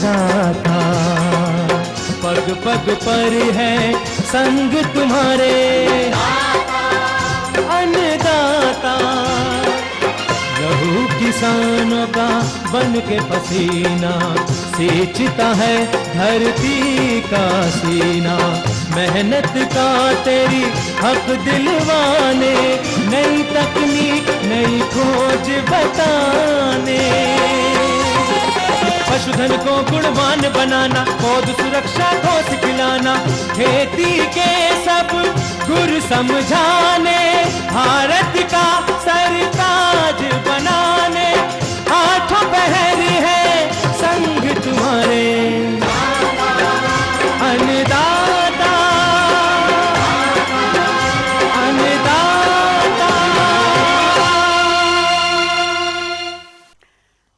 अन्नदाता, पग पग पर है संग तुम्हारे अन्नदाता। लहू किसानों का बन के पसीना सींचता है धरती का सीना। मेहनत का तेरी हक दिलवाने, नई तकनीक नई खोज बताने। पशुधन को गुणवान बनाना, पौध सुरक्षा को सिखलाना, खेती के सब गुर समझाने, भारत का सरताज बनाने। हाथों पहर है संग तुम्हारे अन्नदाता, अन्नदाता।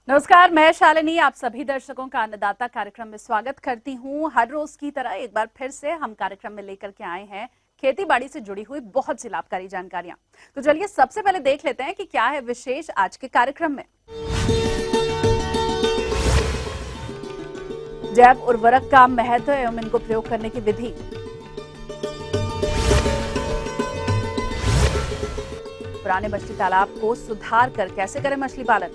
नमस्कार, मैं शालिनी आप सभी दर्शकों का अन्नदाता कार्यक्रम में स्वागत करती हूं। हर रोज की तरह एक बार फिर से हम कार्यक्रम में लेकर के आए हैं खेती बाड़ी से जुड़ी हुई बहुत सी लाभकारी जानकारियां। तो चलिए सबसे पहले देख लेते हैं कि क्या है विशेष आज के कार्यक्रम में। जैव उर्वरक का महत्व एवं इनको प्रयोग करने की विधि, पुराने बस्ती तालाब को सुधार कर कैसे करें मछली पालन,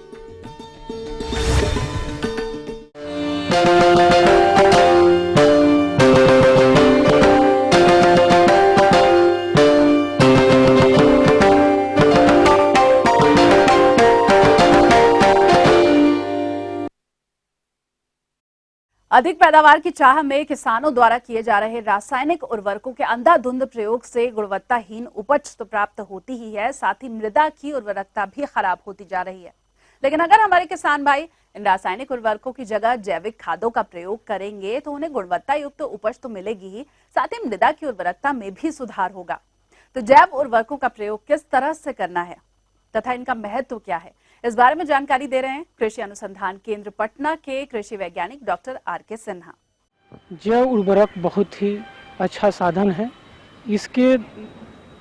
अधिक पैदावार की चाह में किसानों द्वारा किए जा रहे रासायनिक उर्वरकों के अंधाधुंध प्रयोग से गुणवत्ताहीन उपज तो प्राप्त होती ही है, साथ ही मृदा की उर्वरकता भी खराब होती जा रही है। लेकिन अगर हमारे किसान भाई इन रासायनिक उर्वरकों की जगह जैविक खादों का प्रयोग करेंगे तो उन्हें गुणवत्ता युक्त उपज तो मिलेगी ही, साथ ही मृदा की उर्वरकता में भी सुधार होगा। तो जैव उर्वरकों का प्रयोग किस तरह से करना है तथा इनका महत्व क्या है, इस बारे में जानकारी दे रहे हैं कृषि अनुसंधान केंद्र पटना के कृषि वैज्ञानिक डॉक्टर आर.के. सिन्हा। जैव उर्वरक बहुत ही अच्छा साधन है। इसके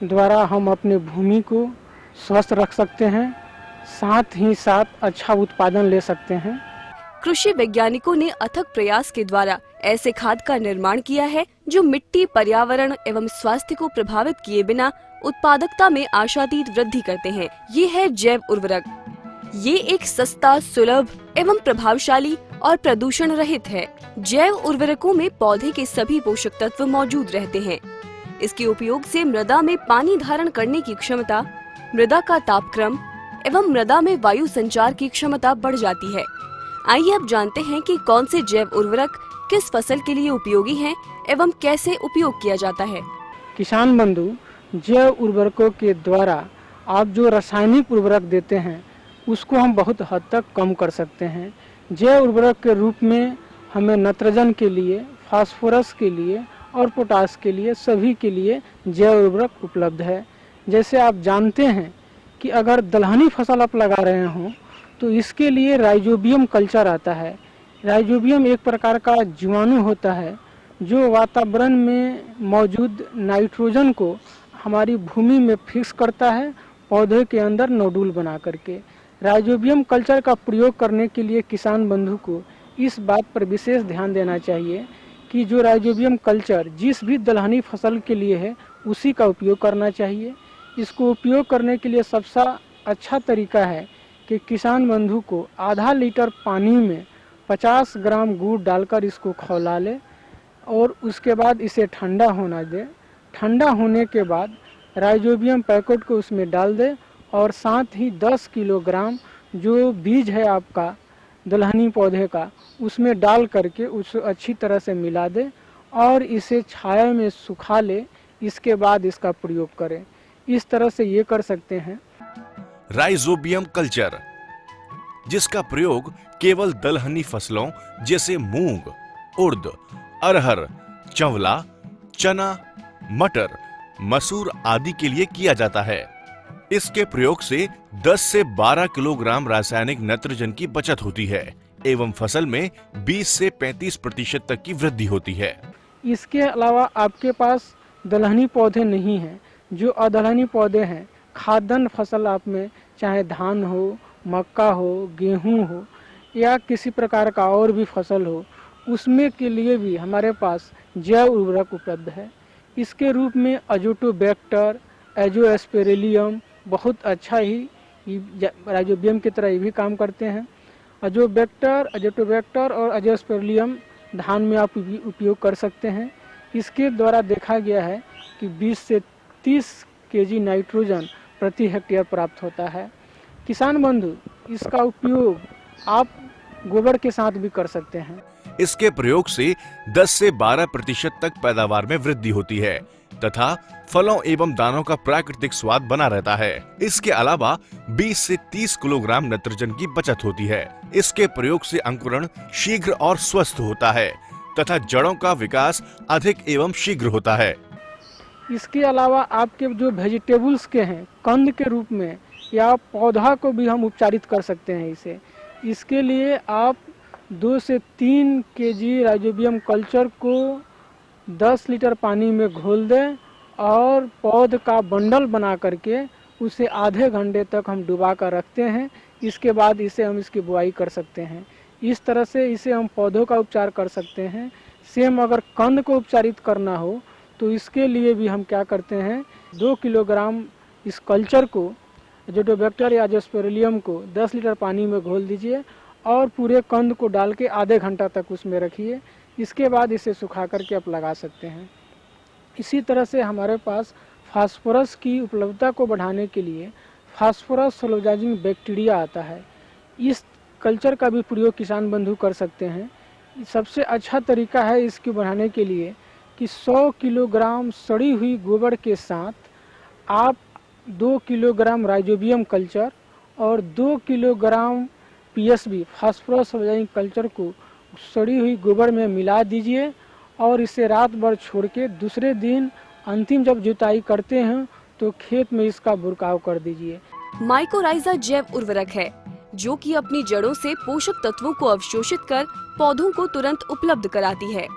द्वारा हम अपने भूमि को स्वस्थ रख सकते हैं, साथ ही साथ अच्छा उत्पादन ले सकते हैं। कृषि वैज्ञानिकों ने अथक प्रयास के द्वारा ऐसे खाद का निर्माण किया है जो मिट्टी, पर्यावरण एवं स्वास्थ्य को प्रभावित किए बिना उत्पादकता में आशातीत वृद्धि करते हैं। ये है जैव उर्वरक। ये एक सस्ता, सुलभ एवं प्रभावशाली और प्रदूषण रहित है। जैव उर्वरकों में पौधे के सभी पोषक तत्व मौजूद रहते हैं। इसके उपयोग से मृदा में पानी धारण करने की क्षमता, मृदा का तापक्रम एवं मृदा में वायु संचार की क्षमता बढ़ जाती है। आइए अब जानते हैं कि कौन से जैव उर्वरक किस फसल के लिए उपयोगी हैं एवं कैसे उपयोग किया जाता है। किसान बंधु, जैव उर्वरकों के द्वारा आप जो रासायनिक उर्वरक देते हैं उसको हम बहुत हद तक कम कर सकते हैं। जैव उर्वरक के रूप में हमें नाइट्रोजन के लिए, फास्फोरस के लिए और पोटास के लिए, सभी के लिए जैव उर्वरक उपलब्ध है। जैसे आप जानते हैं कि अगर दलहनी फसल आप लगा रहे हों तो इसके लिए राइजोबियम कल्चर आता है। राइजोबियम एक प्रकार का जीवाणु होता है जो वातावरण में मौजूद नाइट्रोजन को हमारी भूमि में फिक्स करता है, पौधे के अंदर नोडुल बना करके। राइजोबियम कल्चर का प्रयोग करने के लिए किसान बंधु को इस बात पर विशेष ध्यान देना चाहिए कि जो राइजोबियम कल्चर जिस भी दलहनी फसल के लिए है उसी का उपयोग करना चाहिए। इसको उपयोग करने के लिए सबसे अच्छा तरीका है कि किसान बंधु को आधा लीटर पानी में 50 ग्राम गुड़ डालकर इसको खौला ले और उसके बाद इसे ठंडा होना दे। ठंडा होने के बाद राइजोबियम पैकेट को उसमें डाल दे और साथ ही 10 किलोग्राम जो बीज है आपका दलहनी पौधे का उसमें डाल करके उसे अच्छी तरह से मिला दे और इसे छाया में सुखा ले। इसके बाद इसका प्रयोग करें। इस तरह से ये कर सकते हैं। राइजोबियम कल्चर, जिसका प्रयोग केवल दलहनी फसलों जैसे मूंग, उर्द, अरहर, चंवला, चना, मटर, मसूर आदि के लिए किया जाता है। इसके प्रयोग से 10 से 12 किलोग्राम रासायनिक नाइट्रोजन की बचत होती है एवं फसल में 20 से 35% तक की वृद्धि होती है। इसके अलावा आपके पास दलहनी पौधे नहीं हैं, जो अदलहनी पौधे हैं, खाद्यान्न फसल आप में चाहे धान हो, मक्का हो, गेहूं हो या किसी प्रकार का और भी फसल हो, उसमें के लिए भी हमारे पास जैव उर्वरक उपलब्ध है। इसके रूप में अजोटोबैक्टर, एजोस्पेरिलियम बहुत अच्छा ही राइजोबियम की तरह ये भी काम करते हैं। अजोटोबैक्टर और एजोस्पेरिलियम धान में आप उपयोग कर सकते हैं। इसके द्वारा देखा गया है कि 20 से 30 केजी नाइट्रोजन प्रति हेक्टेयर प्राप्त होता है। किसान बंधु, इसका उपयोग आप गोबर के साथ भी कर सकते हैं। इसके प्रयोग से 10 से 12% तक पैदावार में वृद्धि होती है तथा फलों एवं दानों का प्राकृतिक स्वाद बना रहता है। इसके अलावा 20 से 30 किलोग्राम नाइट्रोजन की बचत होती है। इसके प्रयोग से अंकुरण शीघ्र और स्वस्थ होता है तथा जड़ों का विकास अधिक एवं शीघ्र होता है। इसके अलावा आपके जो वेजिटेबल्स के हैं, कंद के रूप में या पौधा को भी हम उपचारित कर सकते हैं इसे। इसके लिए आप 2 से 3 केजी राइजोबियम कल्चर को 10 लीटर पानी में घोल दें और पौध का बंडल बना करके उसे आधे घंटे तक हम डुबा कर रखते हैं। इसके बाद इसे हम इसकी बुआई कर सकते हैं। इस तरह से इसे हम पौधों का उपचार कर सकते हैं। सेम अगर कंद को उपचारित करना हो तो इसके लिए भी हम क्या करते हैं, 2 किलोग्राम इस कल्चर को, अजोटोबैक्टर या एजोस्पेरिलियम को 10 लीटर पानी में घोल दीजिए और पूरे कंद को डाल के आधे घंटा तक उसमें रखिए। इसके बाद इसे सुखा करके आप लगा सकते हैं। इसी तरह से हमारे पास फास्फोरस की उपलब्धता को बढ़ाने के लिए फास्फोरस सोलोजाइजिंग बैक्टीरिया आता है। इस कल्चर का भी प्रयोग किसान बंधु कर सकते हैं। सबसे अच्छा तरीका है इसको बढ़ाने के लिए कि 100 किलोग्राम सड़ी हुई गोबर के साथ आप 2 किलोग्राम राइजोबियम कल्चर और 2 किलोग्राम पीएसबी फास्फोरस सोलोजाइजिंग कल्चर को सड़ी हुई गोबर में मिला दीजिए और इसे रात भर छोड़ के दूसरे दिन अंतिम जब जुताई करते हैं तो खेत में इसका बुरकाव कर दीजिए। माइकोराइजा जैव उर्वरक है जो कि अपनी जड़ों से पोषक तत्वों को अवशोषित कर पौधों को तुरंत उपलब्ध कराती है।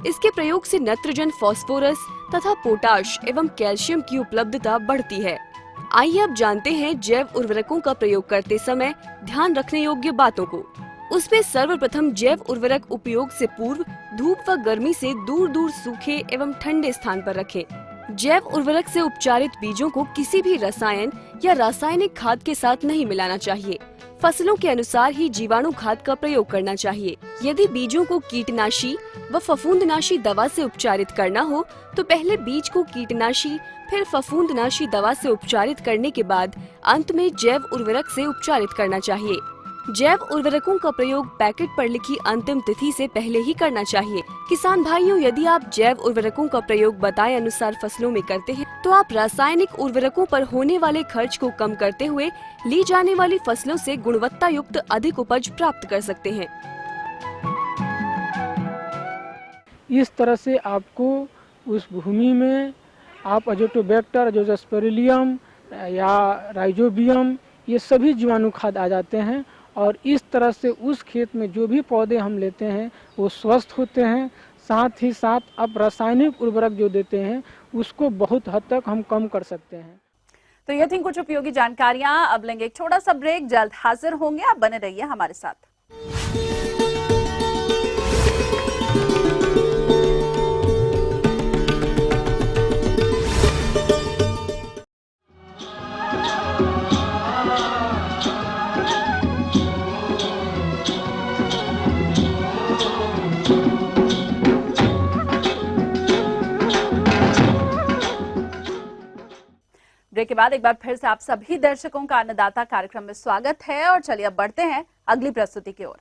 इसके प्रयोग से नाइट्रोजन, फास्फोरस तथा पोटाश एवं कैल्शियम की उपलब्धता बढ़ती है। आइए अब जानते हैं जैव उर्वरकों का प्रयोग करते समय ध्यान रखने योग्य बातों को। उसमें सर्वप्रथम जैव उर्वरक उपयोग से पूर्व धूप व गर्मी से दूर दूर सूखे एवं ठंडे स्थान पर रखें। जैव उर्वरक से उपचारित बीजों को किसी भी रसायन या रासायनिक खाद के साथ नहीं मिलाना चाहिए। फसलों के अनुसार ही जीवाणु खाद का प्रयोग करना चाहिए। यदि बीजों को कीटनाशी व फफूंदनाशी दवा से उपचारित करना हो तो पहले बीज को कीटनाशी फिर फफूंदनाशी दवा से उपचारित करने के बाद अंत में जैव उर्वरक से उपचारित करना चाहिए। जैव उर्वरकों का प्रयोग पैकेट पर लिखी अंतिम तिथि से पहले ही करना चाहिए। किसान भाइयों, यदि आप जैव उर्वरकों का प्रयोग बताए अनुसार फसलों में करते हैं तो आप रासायनिक उर्वरकों पर होने वाले खर्च को कम करते हुए ली जाने वाली फसलों से गुणवत्ता युक्त अधिक उपज प्राप्त कर सकते हैं। इस तरह से आपको उस भूमि में आप अजोटोबैक्टर, एजोस्पेरिलियम या राइजोबियम ये सभी जीवाणु खाद आ जाते हैं और इस तरह से उस खेत में जो भी पौधे हम लेते हैं वो स्वस्थ होते हैं। साथ ही साथ अब रासायनिक उर्वरक जो देते हैं उसको बहुत हद तक हम कम कर सकते हैं। तो ये थी कुछ उपयोगी जानकारियां। अब लेंगे एक छोटा सा ब्रेक, जल्द हाजिर होंगे, आप बने रहिए हमारे साथ। ब्रेक के बाद एक बार फिर से आप सभी दर्शकों का अन्नदाता कार्यक्रम में स्वागत है और चलिए अब बढ़ते हैं अगली प्रस्तुति की ओर।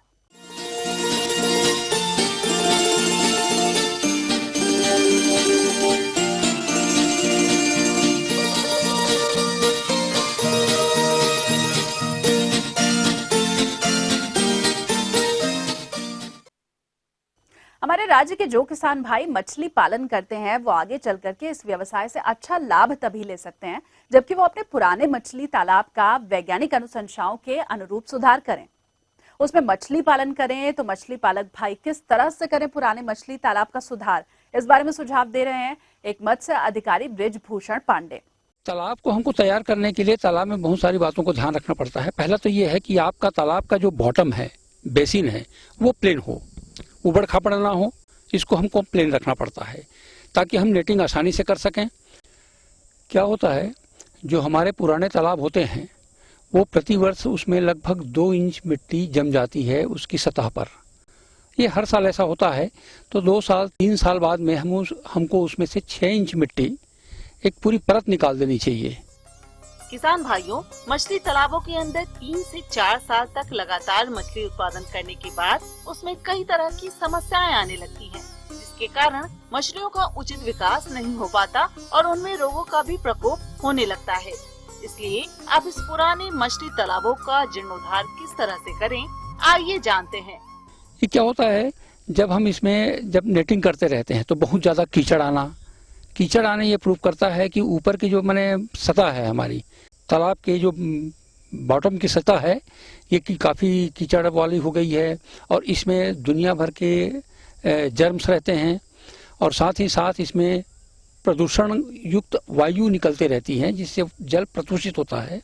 हमारे राज्य के जो किसान भाई मछली पालन करते हैं वो आगे चल करके इस व्यवसाय से अच्छा लाभ तभी ले सकते हैं जबकि वो अपने पुराने मछली तालाब का वैज्ञानिक अनुशंसाओं के अनुरूप सुधार करें, उसमें मछली पालन करें। तो मछली पालक भाई किस तरह से करें पुराने मछली तालाब का सुधार, इस बारे में सुझाव दे रहे हैं एक मत्स्य अधिकारी बृजभूषण पांडे। तालाब को हमको तैयार करने के लिए तालाब में बहुत सारी बातों को ध्यान रखना पड़ता है। पहला तो ये है कि आपका तालाब का जो बॉटम है, बेसिन है, वो प्लेन हो, उबड़ खाबड़ ना हो, इसको हमको प्लेन रखना पड़ता है ताकि हम नेटिंग आसानी से कर सकें। क्या होता है, जो हमारे पुराने तालाब होते हैं वो प्रतिवर्ष उसमें लगभग 2 इंच मिट्टी जम जाती है उसकी सतह पर। ये हर साल ऐसा होता है, तो 2 साल 3 साल बाद में हमको उसमें से 6 इंच मिट्टी एक पूरी परत निकाल देनी चाहिए। किसान भाइयों, मछली तालाबों के अंदर 3 से 4 साल तक लगातार मछली उत्पादन करने के बाद उसमें कई तरह की समस्याएं आने लगती हैं, जिसके कारण मछलियों का उचित विकास नहीं हो पाता और उनमें रोगों का भी प्रकोप होने लगता है। इसलिए अब इस पुराने मछली तालाबों का जीर्णोद्धार किस तरह से करें, आइए जानते हैं। ये क्या होता है, जब हम इसमें नेटिंग करते रहते हैं तो बहुत ज्यादा कीचड़ आने ये प्रूव करता है कि ऊपर की जो सतह है हमारी तालाब के जो बॉटम की सतह है ये काफी कीचड़ वाली हो गई है और इसमें दुनिया भर के जर्म्स रहते हैं और साथ ही साथ इसमें प्रदूषण युक्त वायु निकलते रहती हैं, जिससे जल प्रदूषित होता है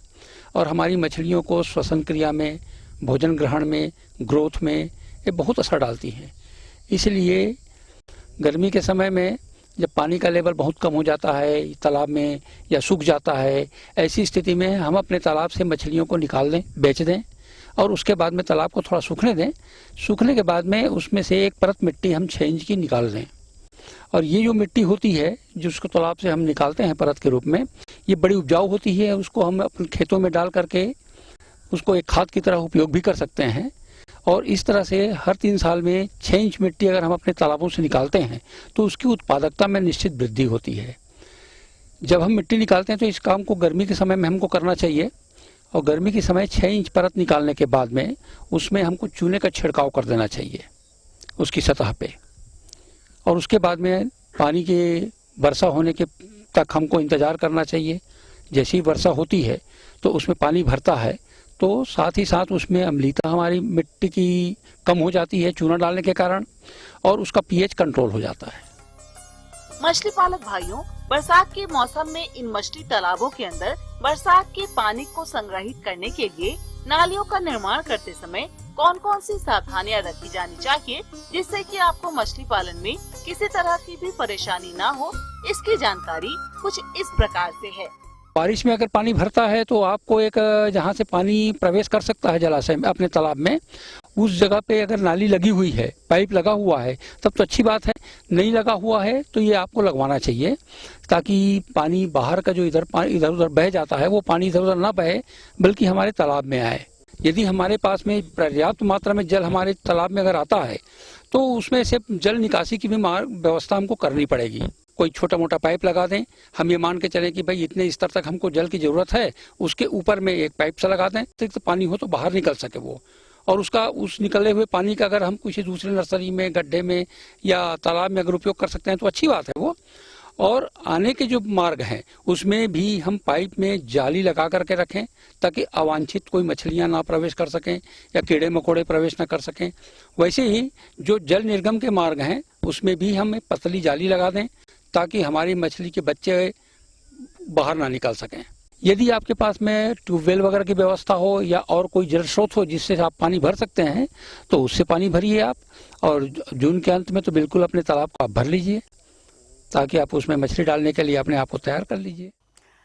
और हमारी मछलियों को श्वसन क्रिया में, भोजन ग्रहण में, ग्रोथ में ये बहुत असर डालती हैं। इसलिए गर्मी के समय में जब पानी का लेवल बहुत कम हो जाता है तालाब में या सूख जाता है, ऐसी स्थिति में हम अपने तालाब से मछलियों को निकाल दें, बेच दें और उसके बाद में तालाब को थोड़ा सूखने दें। सूखने के बाद में उसमें से एक परत मिट्टी हम 6 इंच की निकाल दें और ये जो मिट्टी होती है जिसको तालाब से हम निकालते हैं परत के रूप में, ये बड़ी उपजाऊ होती है। उसको हम अपने खेतों में डाल करके उसको एक खाद की तरह उपयोग भी कर सकते हैं और इस तरह से हर 3 साल में 6 इंच मिट्टी अगर हम अपने तालाबों से निकालते हैं तो उसकी उत्पादकता में निश्चित वृद्धि होती है। जब हम मिट्टी निकालते हैं तो इस काम को गर्मी के समय में हमको करना चाहिए और गर्मी के समय 6 इंच परत निकालने के बाद में उसमें हमको चूने का छिड़काव कर देना चाहिए उसकी सतह पे और उसके बाद में पानी के वर्षा होने के तक हमको इंतजार करना चाहिए। जैसी वर्षा होती है तो उसमें पानी भरता है तो साथ ही साथ उसमें अम्लीयता हमारी मिट्टी की कम हो जाती है चूना डालने के कारण और उसका पीएच कंट्रोल हो जाता है। मछली पालक भाइयों, बरसात के मौसम में इन मछली तालाबों के अंदर बरसात के पानी को संग्रहित करने के लिए नालियों का निर्माण करते समय कौन कौन सी सावधानियां रखी जानी चाहिए, जिससे कि आपको मछली पालन में किसी तरह की भी परेशानी ना हो, इसकी जानकारी कुछ इस प्रकार से है। बारिश में अगर पानी भरता है तो आपको एक जहाँ से पानी प्रवेश कर सकता है जलाशय में अपने तालाब में, उस जगह पे अगर नाली लगी हुई है, पाइप लगा हुआ है तब तो अच्छी बात है। नहीं लगा हुआ है तो ये आपको लगवाना चाहिए ताकि पानी बाहर का जो इधर उधर बह जाता है वो पानी इधर उधर ना बहे बल्कि हमारे तालाब में आए। यदि हमारे पास में पर्याप्त मात्रा में जल हमारे तालाब में अगर आता है तो उसमें से जल निकासी की भी व्यवस्था हमको करनी पड़ेगी। कोई छोटा मोटा पाइप लगा दें, हम ये मान के चलें कि भाई इतने स्तर तक हमको जल की जरूरत है, उसके ऊपर में एक पाइप से लगा दें तो पानी हो तो बाहर निकल सके वो, और उसका उस निकले हुए पानी का अगर हम किसी दूसरे नर्सरी में, गड्ढे में या तालाब में अगर उपयोग कर सकते हैं तो अच्छी बात है वो। और आने के जो मार्ग हैं उसमें भी हम पाइप में जाली लगा करके रखें ताकि अवांछित कोई मछलियां ना प्रवेश कर सकें या कीड़े मकोड़े प्रवेश ना कर सकें। वैसे ही जो जल निर्गम के मार्ग हैं उसमें भी हम पतली जाली लगा दें ताकि हमारी मछली के बच्चे बाहर ना निकल सकें। यदि आपके पास में ट्यूबवेल वगैरह की व्यवस्था हो या और कोई जल स्रोत हो जिससे आप पानी भर सकते हैं तो उससे पानी भरिए आप, और जून के अंत में तो बिल्कुल अपने तालाब को आप भर लीजिए ताकि आप उसमें मछली डालने के लिए अपने आप को तैयार कर लीजिए।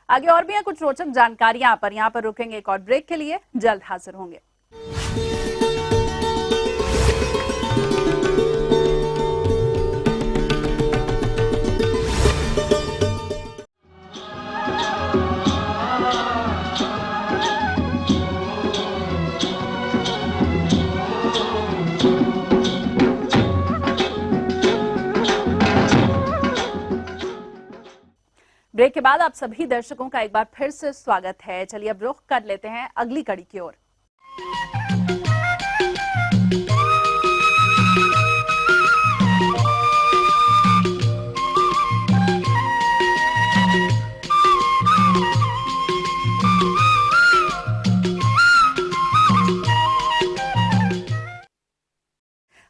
आगे और भी है कुछ रोचक जानकारियां यहाँ पर रुकेंगे एक और ब्रेक के लिए, जल्द हाजिर होंगे। ब्रेक के बाद आप सभी दर्शकों का एक बार फिर से स्वागत है। चलिए अब रुख कर लेते हैं अगली कड़ी की ओर।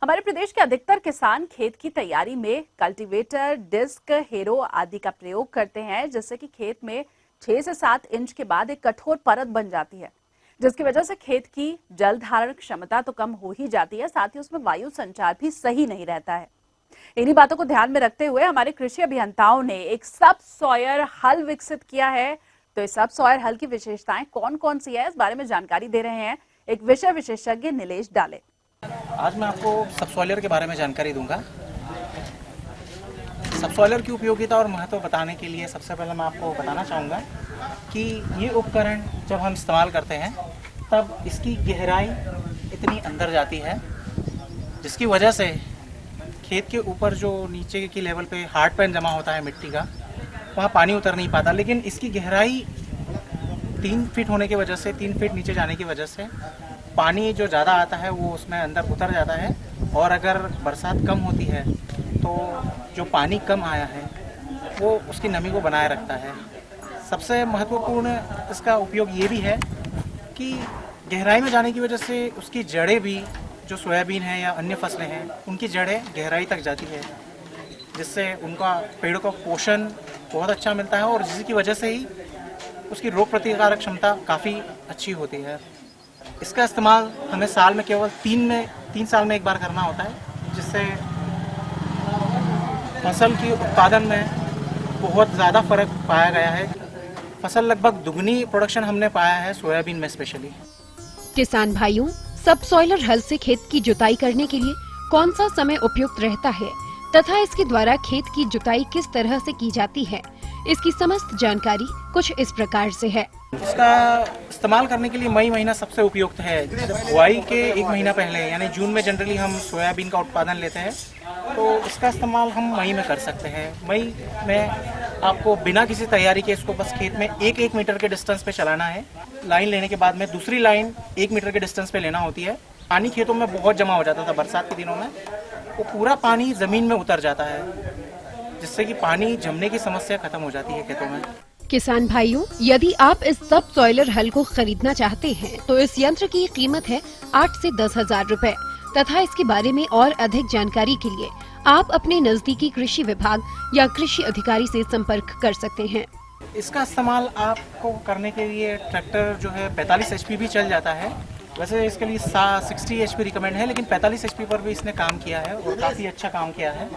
हमारे प्रदेश के अधिकतर किसान खेत की तैयारी में कल्टीवेटर, डिस्क, हेरो आदि का प्रयोग करते हैं, जिससे कि खेत में 6 से 7 इंच के बाद एक कठोर परत बन जाती है। जिसकी वजह से खेत की जल धारण क्षमता तो कम हो ही जाती है, साथ ही उसमें वायु संचार भी सही नहीं रहता है। इन्हीं बातों को ध्यान में रखते हुए हमारे कृषि अभियंताओं ने एक सब सॉयर हल विकसित किया है। तो इस सब सॉयर हल की विशेषताएं कौन कौन सी है, इस बारे में जानकारी दे रहे हैं एक विषय विशेषज्ञ नीलेश डाले। आज मैं आपको सबसॉइलर के बारे में जानकारी दूंगा। सबसॉइलर की उपयोगिता और महत्व बताने के लिए सबसे पहले मैं आपको बताना चाहूँगा कि ये उपकरण जब हम इस्तेमाल करते हैं तब इसकी गहराई इतनी अंदर जाती है जिसकी वजह से खेत के ऊपर जो नीचे की लेवल पे हार्ड पैन जमा होता है मिट्टी का, वहाँ पानी उतर नहीं पाता। लेकिन इसकी गहराई 3 फीट होने की वजह से, 3 फीट नीचे जाने की वजह से पानी जो ज़्यादा आता है वो उसमें अंदर उतर जाता है। और अगर बरसात कम होती है तो जो पानी कम आया है वो उसकी नमी को बनाए रखता है। सबसे महत्वपूर्ण इसका उपयोग ये भी है कि गहराई में जाने की वजह से उसकी जड़ें भी, जो सोयाबीन है या अन्य फसलें हैं, उनकी जड़ें गहराई तक जाती है, जिससे उनका पेड़ों का पोषण बहुत अच्छा मिलता है और जिसकी वजह से ही उसकी रोग प्रतिकारक क्षमता काफ़ी अच्छी होती है। इसका इस्तेमाल हमें साल में केवल 3 साल में एक बार करना होता है, जिससे फसल की उत्पादन में बहुत ज़्यादा फर्क पाया गया है। फसल लगभग दुगनी प्रोडक्शन हमने पाया है सोयाबीन में स्पेशली। किसान भाइयों, सबसॉइलर हल से खेत की जुताई करने के लिए कौन सा समय उपयुक्त रहता है तथा इसके द्वारा खेत की जुताई किस तरह से की जाती है, इसकी समस्त जानकारी कुछ इस प्रकार से है। इसका इस्तेमाल करने के लिए मई महीना सबसे उपयुक्त है। बुआई के 1 महीना पहले यानी जून में जनरली हम सोयाबीन का उत्पादन लेते हैं, तो इसका इस्तेमाल हम मई में कर सकते हैं। मई में आपको बिना किसी तैयारी के इसको बस खेत में 1 मीटर के डिस्टेंस पे चलाना है। लाइन लेने के बाद में दूसरी लाइन 1 मीटर के डिस्टेंस पे लेना होती है। पानी खेतों में बहुत जमा हो जाता था बरसात के दिनों में, वो पूरा पानी ज़मीन में उतर जाता है, जिससे कि पानी जमने की समस्या खत्म हो जाती है खेतों में। किसान भाइयों, यदि आप इस सबसॉइलर हल को खरीदना चाहते हैं तो इस यंत्र की कीमत है 8 से 10 हजार रुपए तथा इसके बारे में और अधिक जानकारी के लिए आप अपने नजदीकी कृषि विभाग या कृषि अधिकारी से संपर्क कर सकते हैं। इसका इस्तेमाल आपको करने के लिए ट्रैक्टर जो है 45 HP भी चल जाता है। वैसे इसके लिए 60 HP रिकमेंड है, लेकिन 45 HP पर भी इसने काम किया है और काफ़ी अच्छा काम किया है।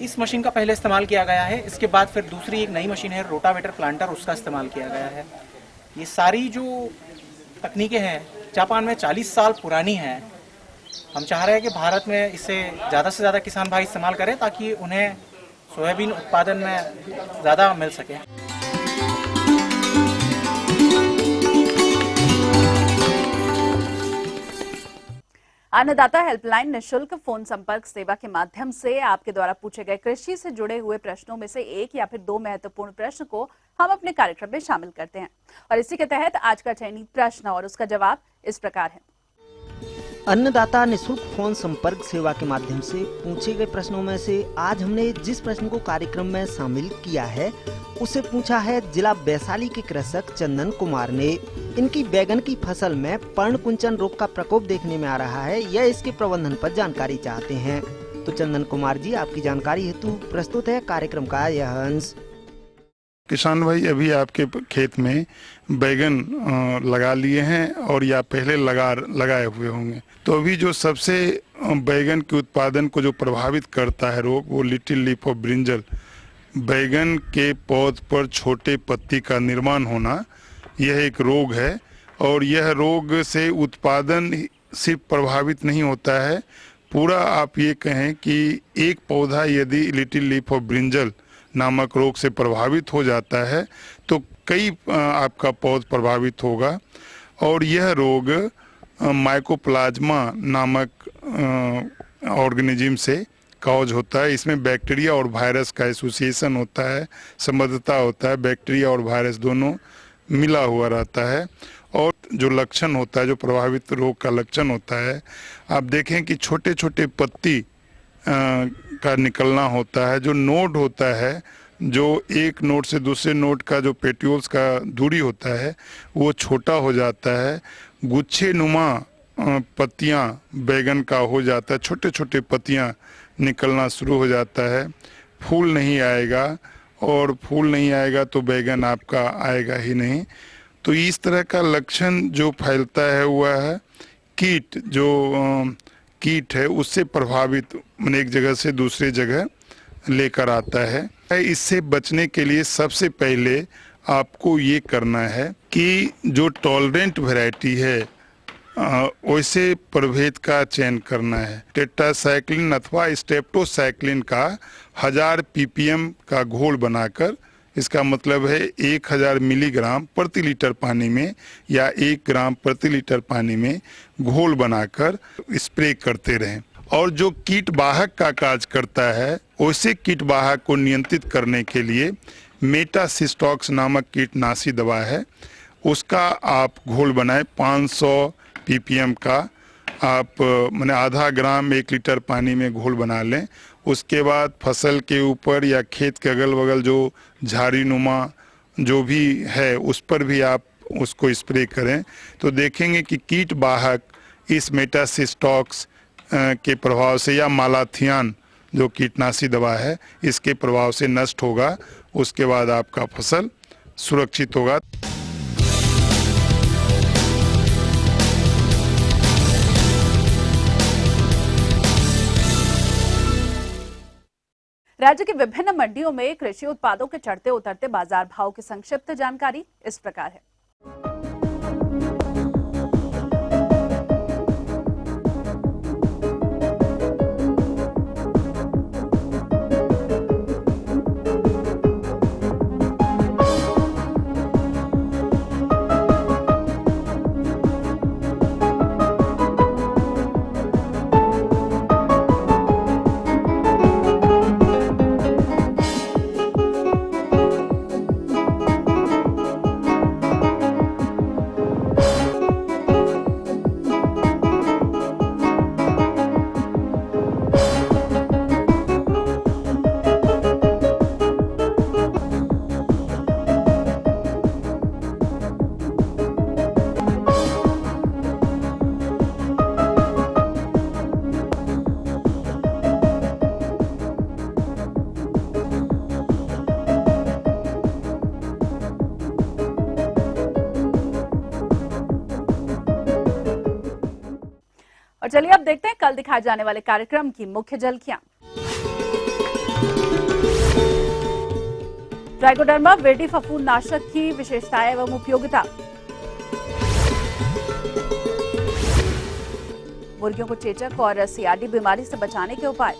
इस मशीन का पहले इस्तेमाल किया गया है, इसके बाद फिर दूसरी एक नई मशीन है रोटावेटर प्लांटर, उसका इस्तेमाल किया गया है। ये सारी जो तकनीकें हैं जापान में 40 साल पुरानी हैं। हम चाह रहे हैं कि भारत में इसे ज़्यादा से ज़्यादा किसान भाई इस्तेमाल करें ताकि उन्हें सोयाबीन उत्पादन में ज़्यादा मिल सके। अन्नदाता हेल्पलाइन निशुल्क फोन संपर्क सेवा के माध्यम से आपके द्वारा पूछे गए कृषि से जुड़े हुए प्रश्नों में से 1 या फिर 2 महत्वपूर्ण प्रश्न को हम अपने कार्यक्रम में शामिल करते हैं और इसी के तहत आज का चयनित प्रश्न और उसका जवाब इस प्रकार है। अन्नदाता निःशुल्क फोन संपर्क सेवा के माध्यम से पूछे गए प्रश्नों में से आज हमने जिस प्रश्न को कार्यक्रम में शामिल किया है उसे पूछा है जिला वैशाली के कृषक चंदन कुमार ने। इनकी बैगन की फसल में पर्णकुंचन रोग का प्रकोप देखने में आ रहा है, यह इसके प्रबंधन पर जानकारी चाहते हैं। तो चंदन कुमार जी, आपकी जानकारी हेतु प्रस्तुत है कार्यक्रम का यह अंश। किसान भाई, अभी आपके खेत में बैगन लगा लिए हैं और या पहले लगाए हुए होंगे, तो अभी जो सबसे बैगन के उत्पादन को जो प्रभावित करता है रोग, वो लिटिल लीफ ऑफ ब्रिंजल, बैगन के पौध पर छोटे पत्ती का निर्माण होना, यह एक रोग है। और यह रोग से उत्पादन सिर्फ प्रभावित नहीं होता है, पूरा आप ये कहें कि एक पौधा यदि लिटिल लीफ ऑफ ब्रिंजल नामक रोग से प्रभावित हो जाता है तो कई आपका पौध प्रभावित होगा। और यह रोग माइकोप्लाज्मा नामक ऑर्गेनिज्म से कॉज होता है। इसमें बैक्टीरिया और वायरस का एसोसिएशन होता है, संबद्धता होता है, बैक्टीरिया और वायरस दोनों मिला हुआ रहता है। और जो लक्षण होता है, जो प्रभावित रोग का लक्षण होता है, आप देखें कि छोटे छोटे पत्ती का निकलना होता है। जो नोड होता है, जो एक नोड से दूसरे नोड का जो पेट्यूल्स का दूरी होता है वो छोटा हो जाता है। गुच्छे नुमा पत्तियां बैगन का हो जाता है, छोटे छोटे पत्तियां निकलना शुरू हो जाता है। फूल नहीं आएगा, और फूल नहीं आएगा तो बैगन आपका आएगा ही नहीं। तो इस तरह का लक्षण जो फैलता है वह है कीट, जो कीट है उससे प्रभावित एक जगह से दूसरी जगह लेकर आता है। इससे बचने के लिए सबसे पहले आपको ये करना है कि जो टॉलरेंट वैरायटी है वैसे प्रभेद का चयन करना है। टेट्रासाइक्लिन अथवा स्ट्रेप्टोसाइक्लिन का 1000 ppm का घोल बनाकर, इसका मतलब है 1000 मिलीग्राम प्रति लीटर पानी में या 1 ग्राम प्रति लीटर पानी में घोल बनाकर स्प्रे करते रहें। और जो कीटवाहक का कार्य करता है वैसे कीटवाहक को नियंत्रित करने के लिए मेटासिस्टॉक्स नामक कीटनाशी दवा है, उसका आप घोल बनाएं 500 ppm का। आप माने आधा ग्राम 1 लीटर पानी में घोल बना लें। उसके बाद फसल के ऊपर या खेत के अगल बगल जो झाड़ी नुमा जो भी है उस पर भी आप उसको स्प्रे करें, तो देखेंगे कि कीटवाहक इस मेटासिस्टॉक्स के प्रभाव से या मालाथियान जो कीटनाशी दवा है इसके प्रभाव से नष्ट होगा। उसके बाद आपका फसल सुरक्षित होगा। राज्य की विभिन्न मंडियों में कृषि उत्पादों के चढ़ते उतरते बाजार भाव की संक्षिप्त जानकारी इस प्रकार है। और चलिए अब देखते हैं कल दिखाए जाने वाले कार्यक्रम की मुख्य झलकियां। ट्राइकोडर्मा विरिडी फफूंद नाशक की विशेषताएं एवं उपयोगिता, मुर्गियों को चेचक और सीआरडी बीमारी से बचाने के उपाय।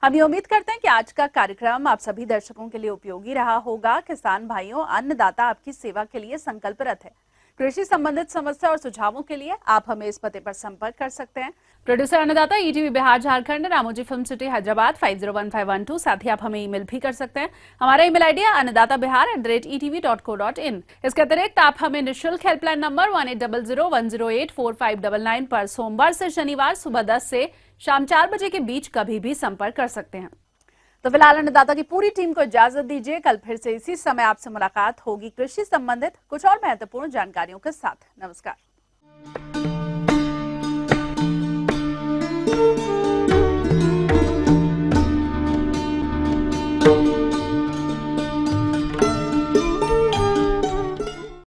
हम ये उम्मीद करते हैं कि आज का कार्यक्रम आप सभी दर्शकों के लिए उपयोगी रहा होगा। किसान भाइयों, अन्नदाता आपकी सेवा के लिए संकल्परत है। कृषि संबंधित समस्या और सुझावों के लिए आप हमें इस पते पर संपर्क कर सकते हैं। प्रोड्यूसर अन्नदाता, ETV Bihar Jharkhand, Ramoji film city Hyderabad 501512। साथ ही आप हमें ईमेल भी कर सकते हैं। हमारा ईमेल आईडी है annadatabihar@etv.co.in। इसके अतिरिक्त आप हमें निःशुल्क हेल्पलाइन नंबर 180010084599 पर सोमवार से शनिवार सुबह 10 से शाम 4 बजे के बीच कभी भी संपर्क कर सकते हैं। तो फिलहाल अन्नदाता की पूरी टीम को इजाजत दीजिए। कल फिर से इसी समय आपसे मुलाकात होगी कृषि संबंधित कुछ और महत्वपूर्ण जानकारियों के साथ। नमस्कार।